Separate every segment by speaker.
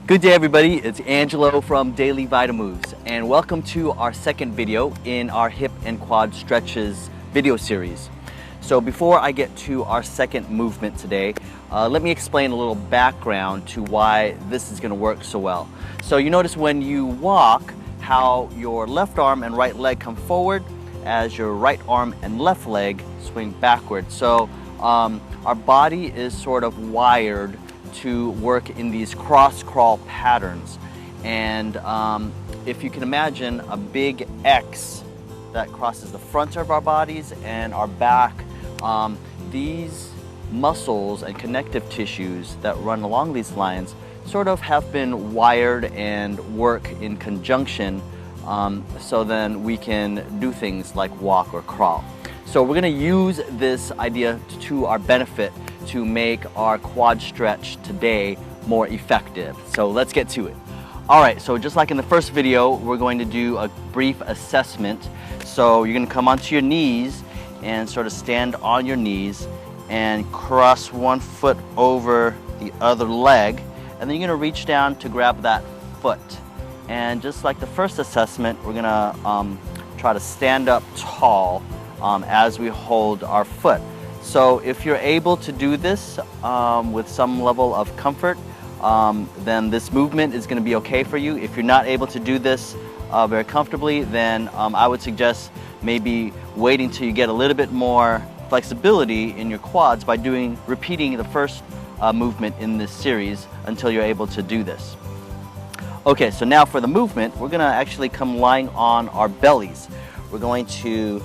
Speaker 1: Good day everybody, it's Angelo from Daily Vitamoves and welcome to our second video in our hip and quad stretches video series. So before I get to our second movement today, let me explain a little background to why this is going to work so well. So you notice when you walk how your left arm and right leg come forward as your right arm and left leg swing backward. So our body is sort of wired to work in these cross crawl patterns, and if you can imagine a big X that crosses the front of our bodies and our back, these muscles and connective tissues that run along these lines sort of have been wired and work in conjunction, so then we can do things like walk or crawl. So we're going to use this idea to our benefit to make our quad stretch today more effective. So let's get to it. Alright, so just like in the first video, we're going to do a brief assessment. So you're going to come onto your knees and sort of stand on your knees and cross one foot over the other leg, and then you're going to reach down to grab that foot. And just like the first assessment, we're going to try to stand up tall as we hold our foot. So if you're able to do this with some level of comfort, then this movement is going to be okay for you. If you're not able to do this very comfortably, then I would suggest maybe waiting till you get a little bit more flexibility in your quads by repeating the first movement in this series until you're able to do this. Okay, so now for the movement, we're going to actually come lying on our bellies. We're going to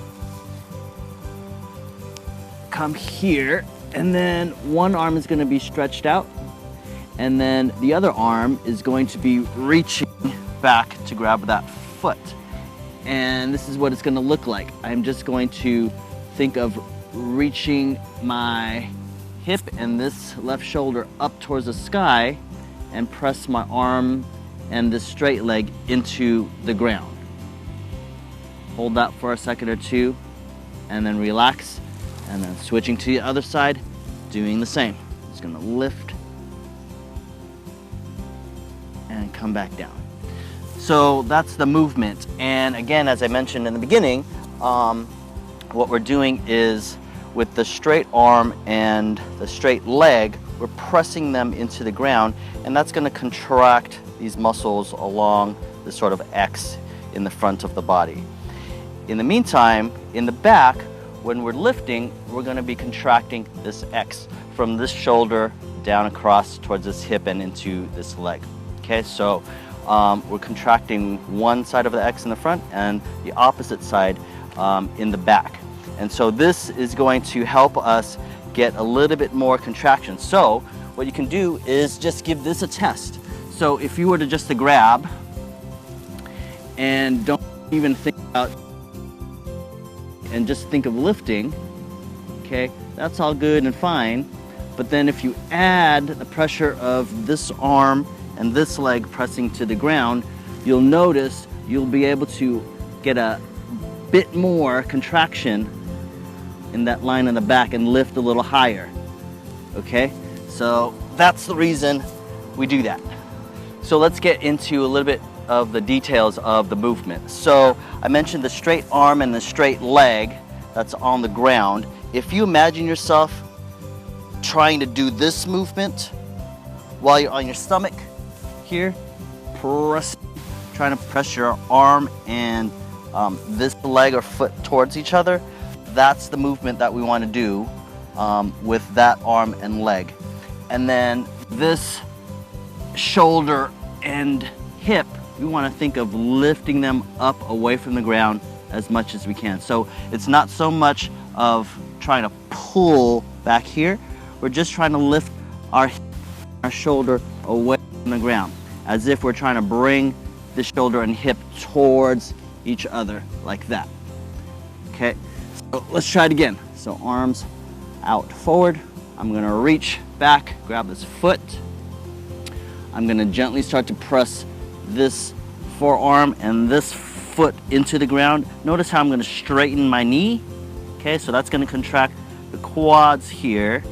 Speaker 1: come here, and then one arm is going to be stretched out, and then the other arm is going to be reaching back to grab that foot. And this is what it's going to look like. I'm just going to think of reaching my hip and this left shoulder up towards the sky and press my arm and this straight leg into the ground. Hold that for a second or two and then relax. And then switching to the other side, doing the same. Just gonna lift and come back down. So that's the movement. And again, as I mentioned in the beginning, what we're doing is with the straight arm and the straight leg, we're pressing them into the ground, and that's gonna contract these muscles along this sort of X in the front of the body. In the meantime, in the back, when we're lifting, we're going to be contracting this X from this shoulder down across towards this hip and into this leg. Okay, so we're contracting one side of the X in the front and the opposite side in the back. And so this is going to help us get a little bit more contraction. So what you can do is just give this a test. So if you were to just to grab and don't even think about and just think of lifting, okay, that's all good and fine. But then if you add the pressure of this arm and this leg pressing to the ground, you'll notice you'll be able to get a bit more contraction in that line in the back and lift a little higher. Okay, so that's the reason we do that. So let's get into a little bit of the details of the movement. So I mentioned the straight arm and the straight leg that's on the ground. If you imagine yourself trying to do this movement while you're on your stomach here, trying to press your arm and this leg or foot towards each other, that's the movement that we want to do with that arm and leg. And then this shoulder and hip, we want to think of lifting them up away from the ground as much as we can. So it's not so much of trying to pull back here, we're just trying to lift our shoulder away from the ground, as if we're trying to bring the shoulder and hip towards each other like that. Okay, so let's try it again. So arms out forward, I'm going to reach back, grab this foot, I'm going to gently start to press this forearm and this foot into the ground. Notice how I'm going to straighten my knee. Okay, so that's going to contract the quads here,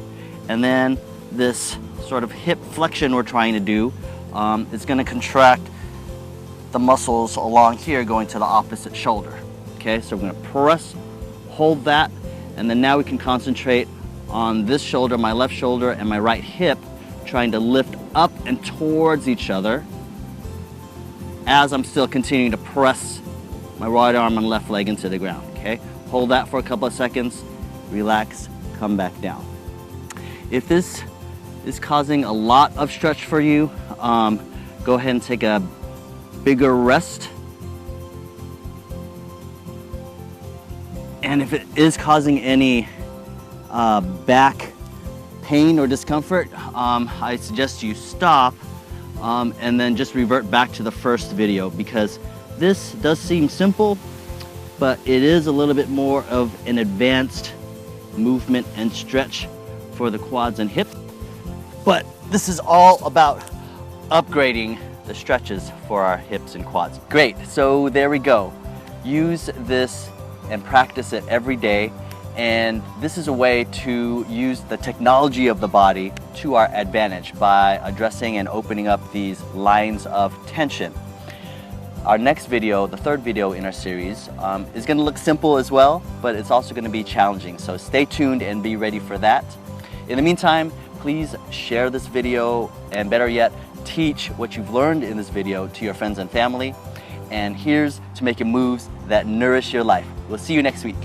Speaker 1: and then this sort of hip flexion we're trying to do it's going to contract the muscles along here going to the opposite shoulder. Okay, so we're going to press, hold that, and then now we can concentrate on this shoulder, my left shoulder, and my right hip, trying to lift up and towards each other as I'm still continuing to press my right arm and left leg into the ground. Okay, hold that for a couple of seconds, relax, come back down. If this is causing a lot of stretch for you, go ahead and take a bigger rest. And if it is causing any back pain or discomfort, I suggest you stop and then just revert back to the first video, because this does seem simple, but it is a little bit more of an advanced movement and stretch for the quads and hips. But this is all about upgrading the stretches for our hips and quads. Great, so there we go. Use this and practice it every day. And this is a way to use the technology of the body to our advantage by addressing and opening up these lines of tension. Our next video, the third video in our series, is going to look simple as well, but it's also going to be challenging. So stay tuned and be ready for that. In the meantime, please share this video, and better yet, teach what you've learned in this video to your friends and family. And here's to making moves that nourish your life. We'll see you next week.